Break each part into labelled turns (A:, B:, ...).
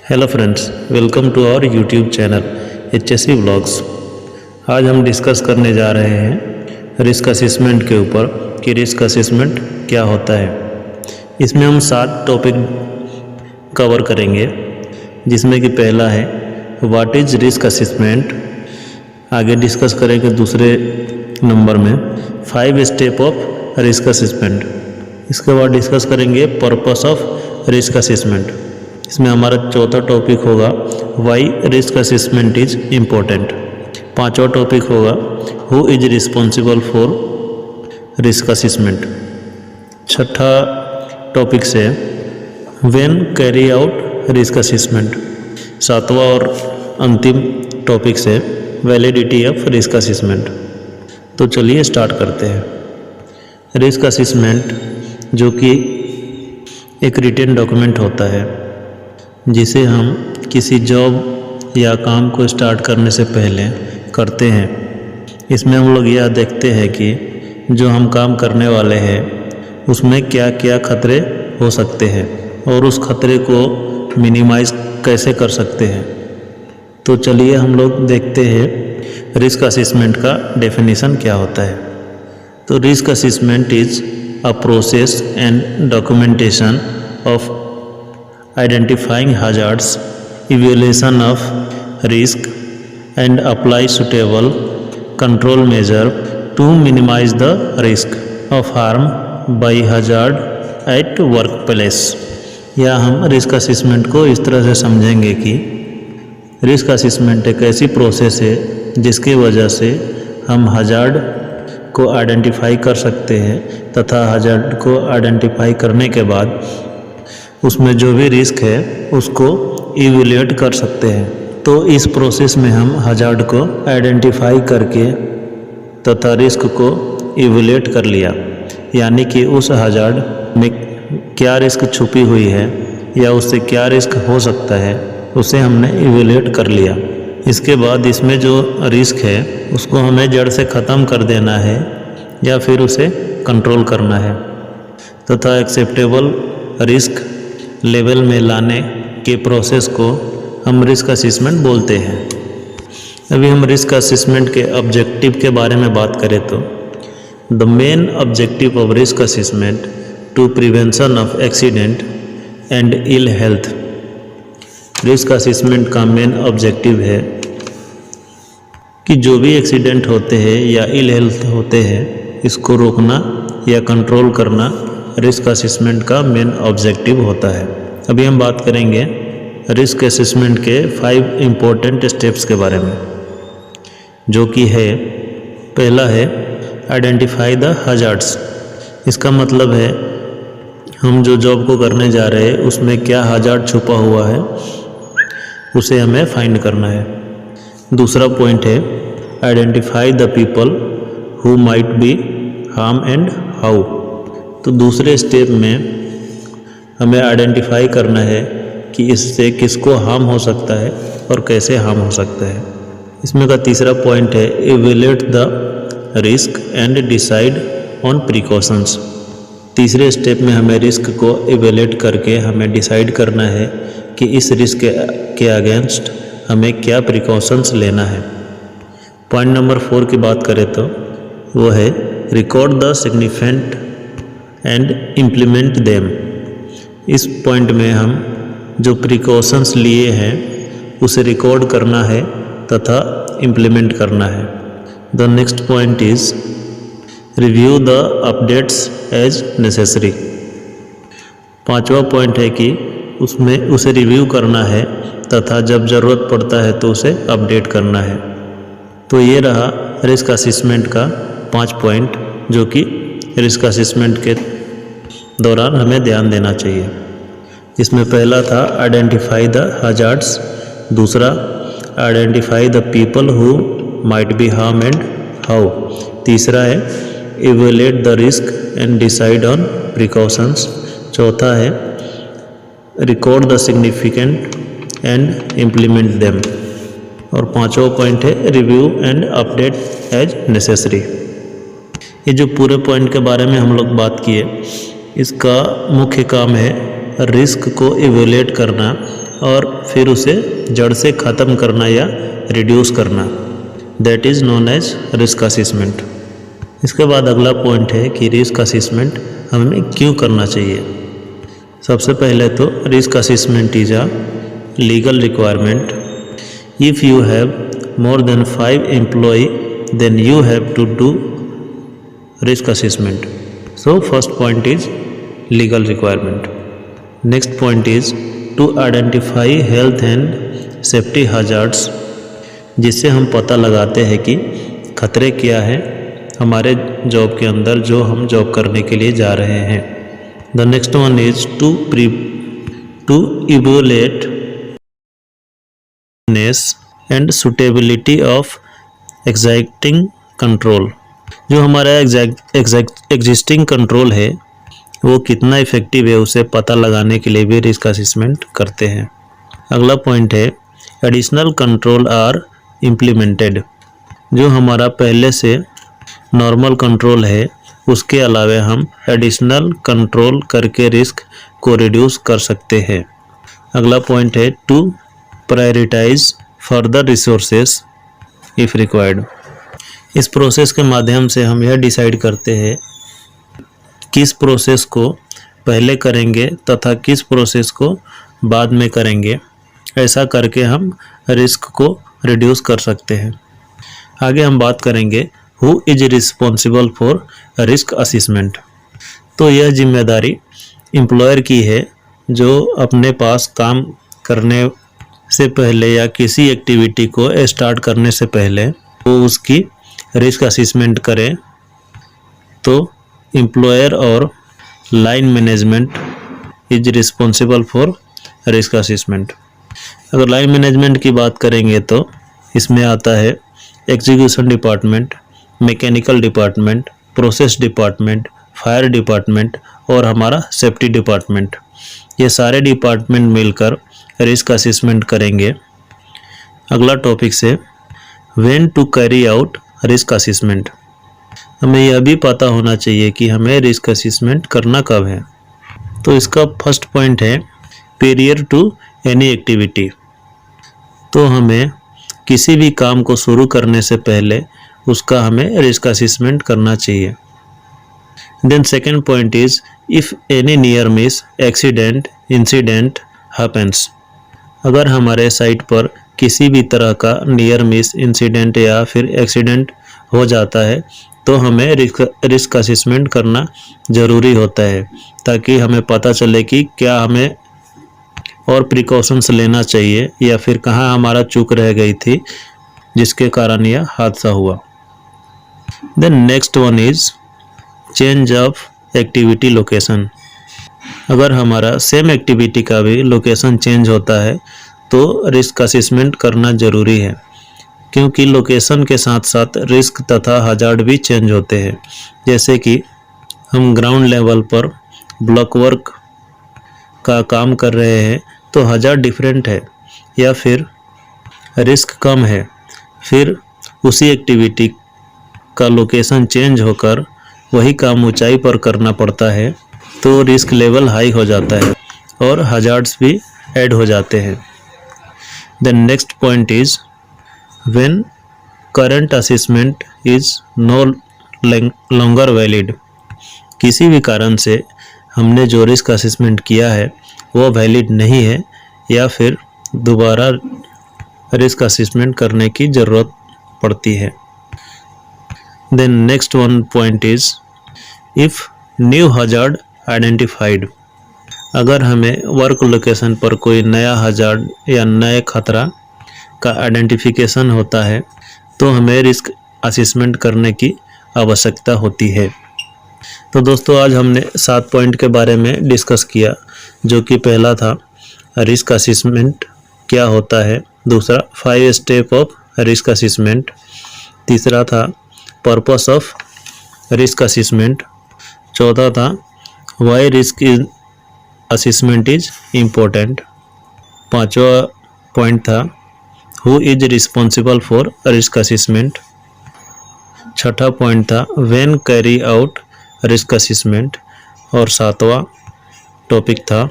A: Hello friends, welcome to our YouTube channel HSC vlogs. आज हम discuss करने जा रहे हैं रिस्क असेसमेंट के ऊपर कि रिस्क असेसमेंट क्या होता है। इसमें हम 7 टॉपिक कवर करेंगे, जिसमें कि पहला है व्हाट इज़ रिस्क असेसमेंट। आगे डिस्कस करेंगे दूसरे नंबर में 5 स्टेप ऑफ रिस्क असेसमेंट। इसके बाद डिस्कस करेंगे पर्पस ऑफ रिस्क असेसमेंट। इसमें हमारा चौथा टॉपिक होगा why risk assessment is important. पांचवा टॉपिक होगा who is responsible for risk assessment. छठा टॉपिक से when carry out risk assessment. सातवां और अंतिम टॉपिक से वैलिडिटी ऑफ रिस्क असेसमेंट। तो चलिए स्टार्ट करते हैं। रिस्क असेसमेंट जो कि एक रिटन डॉक्यूमेंट होता है, जिसे हम किसी जॉब या काम को स्टार्ट करने से पहले करते हैं। इसमें हम लोग यह देखते हैं कि जो हम काम करने वाले हैं उसमें क्या क्या खतरे हो सकते हैं और उस खतरे को मिनिमाइज कैसे कर सकते हैं। तो चलिए हम लोग देखते हैं रिस्क असेसमेंट का डेफिनेशन क्या होता है। तो risk assessment is a process and documentation of identifying hazards, evaluation of risk and apply suitable control measure to minimize the risk of harm by hazard at workplace। या हम risk assessment को इस तरह से समझेंगे कि रिस्क असेसमेंट एक ऐसी प्रोसेस है जिसकी वजह से हम हजार्ड को आइडेंटिफाई कर सकते हैं तथा हजार्ड को आइडेंटिफाई करने के बाद उसमें जो भी रिस्क है उसको इवैल्यूएट कर सकते हैं। तो इस प्रोसेस में हम हजार्ड को आइडेंटिफाई करके तथा रिस्क को इवैल्यूएट कर लिया, यानी कि उस हजार्ड में क्या रिस्क छुपी हुई है या उससे क्या रिस्क हो सकता है उसे हमने इवैल्यूएट कर लिया। इसके बाद इसमें जो रिस्क है उसको हमें जड़ से ख़त्म कर देना है या फिर उसे कंट्रोल करना है तथा एक्सेप्टेबल रिस्क लेवल में लाने के प्रोसेस को हम रिस्क असेसमेंट बोलते हैं। अभी हम रिस्क असेसमेंट के ऑब्जेक्टिव के बारे में बात करें तो the main objective of risk assessment to prevention of accident and ill health. Risk assessment का मेन ऑब्जेक्टिव है कि जो भी एक्सीडेंट होते हैं या इल हेल्थ होते हैं इसको रोकना या कंट्रोल करना रिस्क असेसमेंट का मेन ऑब्जेक्टिव होता है। अभी हम बात करेंगे रिस्क असेसमेंट के 5 इम्पोर्टेंट स्टेप्स के बारे में, जो कि है पहला है आइडेंटिफाई द हजार्ड्स। इसका मतलब है हम जो जॉब को करने जा रहे हैं उसमें क्या हजार्ड छुपा हुआ है उसे हमें फाइंड करना है। दूसरा पॉइंट है identify the people who might be harm and how. तो दूसरे स्टेप में हमें आइडेंटिफाई करना है कि इससे किसको हार्म हो सकता है और कैसे हार्म हो सकता है। इसमें का तीसरा पॉइंट है evaluate the risk and decide on precautions. तीसरे स्टेप में हमें रिस्क को इवैल्यूएट करके हमें डिसाइड करना है कि इस रिस्क के अगेंस्ट हमें क्या प्रिकॉशंस लेना है। पॉइंट नंबर 4 की बात करें तो वो है record the significant and implement them. इस पॉइंट में हम जो प्रिकॉशंस लिए हैं उसे रिकॉर्ड करना है तथा इम्प्लीमेंट करना है। The next point is review the updates as necessary. पांचवा पॉइंट है कि उसमें उसे रिव्यू करना है तथा जब ज़रूरत पड़ता है तो उसे अपडेट करना है। तो ये रहा रिस्क असेसमेंट का 5 पॉइंट, जो कि रिस्क असेसमेंट के दौरान हमें ध्यान देना चाहिए। इसमें पहला था आइडेंटिफाई द हजार्ड्स, दूसरा identify the people who might be harm and how, तीसरा है evaluate the risk and decide on precautions, चौथा है record the significant and implement them, और पांचवा पॉइंट है review and update as necessary. ये जो पूरे पॉइंट के बारे में हम लोग बात किए, इसका मुख्य काम है रिस्क को इवैल्यूएट करना और फिर उसे जड़ से ख़त्म करना या रिड्यूस करना, that is known as risk assessment. इसके बाद अगला पॉइंट है कि रिस्क असेसमेंट हमें क्यों करना चाहिए। सबसे पहले तो risk assessment is a legal requirement. If you have more than 5 employ then you have to do risk assessment. So first point is legal requirement. Next point is to identify health and safety hazards, जिससे हम पता लगाते हैं कि खतरे क्या हैं हमारे जॉब के अंदर जो हम जॉब करने के लिए जा रहे हैं। The next one is to evaluate and suitability of existing control। जो हमारा एग्जिस्टिंग कंट्रोल है वो कितना इफ़ेक्टिव है उसे पता लगाने के लिए भी रिस्क असेसमेंट करते हैं। अगला पॉइंट है एडिशनल कंट्रोल आर इम्प्लीमेंटेड। जो हमारा पहले से नॉर्मल कंट्रोल है उसके अलावा हम एडिशनल कंट्रोल करके रिस्क को रिड्यूस कर सकते हैं। अगला पॉइंट है to prioritize further resources if required. इस प्रोसेस के माध्यम से हम यह डिसाइड करते हैं किस प्रोसेस को पहले करेंगे तथा किस प्रोसेस को बाद में करेंगे। ऐसा करके हम रिस्क को रिड्यूस कर सकते हैं। आगे हम बात करेंगे who is responsible for risk assessment. तो यह जिम्मेदारी एम्प्लॉयर की है जो अपने पास काम करने से पहले या किसी एक्टिविटी को स्टार्ट करने से पहले वो उसकी रिस्क असेसमेंट करें। तो एम्प्लॉयर और line management is responsible for risk assessment. अगर लाइन मैनेजमेंट की बात करेंगे तो इसमें आता है execution department, mechanical department, process department, fire department और हमारा सेफ्टी डिपार्टमेंट। ये सारे डिपार्टमेंट मिलकर रिस्क असेसमेंट करेंगे। अगला टॉपिक से when to carry out risk assessment. हमें यह भी पता होना चाहिए कि हमें रिस्क असेसमेंट करना कब है। तो इसका फर्स्ट पॉइंट है पीरियर टू एनी एक्टिविटी। तो हमें किसी भी काम को शुरू करने से पहले उसका हमें रिस्क असेसमेंट करना चाहिए। Then second point is if any near miss accident incident happens. अगर हमारे साइट पर किसी भी तरह का नियर मिस इंसिडेंट या फिर एक्सीडेंट हो जाता है तो हमें रिस्क असेसमेंट करना ज़रूरी होता है ताकि हमें पता चले कि क्या हमें और प्रिकॉशंस लेना चाहिए या फिर कहाँ हमारा चूक रह गई थी जिसके कारण यह हादसा हुआ। Then next one is change of activity location. अगर हमारा सेम एक्टिविटी का भी लोकेशन चेंज होता है तो रिस्क असेसमेंट करना ज़रूरी है क्योंकि लोकेशन के साथ साथ रिस्क तथा हजार्ड भी चेंज होते हैं। जैसे कि हम ग्राउंड लेवल पर ब्लॉक वर्क का काम कर रहे हैं तो हजार्ड डिफरेंट है या फिर रिस्क कम है, फिर उसी एक्टिविटी का लोकेशन चेंज होकर वही काम ऊंचाई पर करना पड़ता है तो रिस्क लेवल हाई हो जाता है और हजार्ड्स भी ऐड हो जाते हैं। Then next point is when current assessment is no longer valid. किसी भी कारण से हमने जो रिस्क असेसमेंट किया है वो वैलिड नहीं है या फिर दोबारा रिस्क असेसमेंट करने की ज़रूरत पड़ती है। Then next one point is if new hazard identified. अगर हमें वर्क लोकेशन पर कोई नया हजार्ड या नए खतरा का आइडेंटिफिकेशन होता है तो हमें रिस्क असेसमेंट करने की आवश्यकता होती है। तो दोस्तों आज हमने 7 पॉइंट के बारे में डिस्कस किया, जो कि पहला था रिस्क असेसमेंट क्या होता है, दूसरा 5 स्टेप ऑफ रिस्क असेसमेंट, तीसरा था पर्पस ऑफ रिस्क असेसमेंट, चौथा था why risk assessment is important, पांचवा पॉइंट था who is responsible for risk assessment, छठा पॉइंट था when carry out risk assessment और सातवां टॉपिक था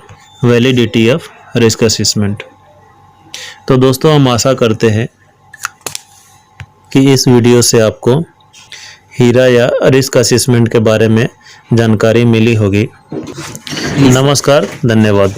A: वैलिडिटी ऑफ रिस्क असेसमेंट। तो दोस्तों, हम आशा करते हैं कि इस वीडियो से आपको हीरा या रिस्क असेसमेंट के बारे में जानकारी मिली होगी। नमस्कार, धन्यवाद।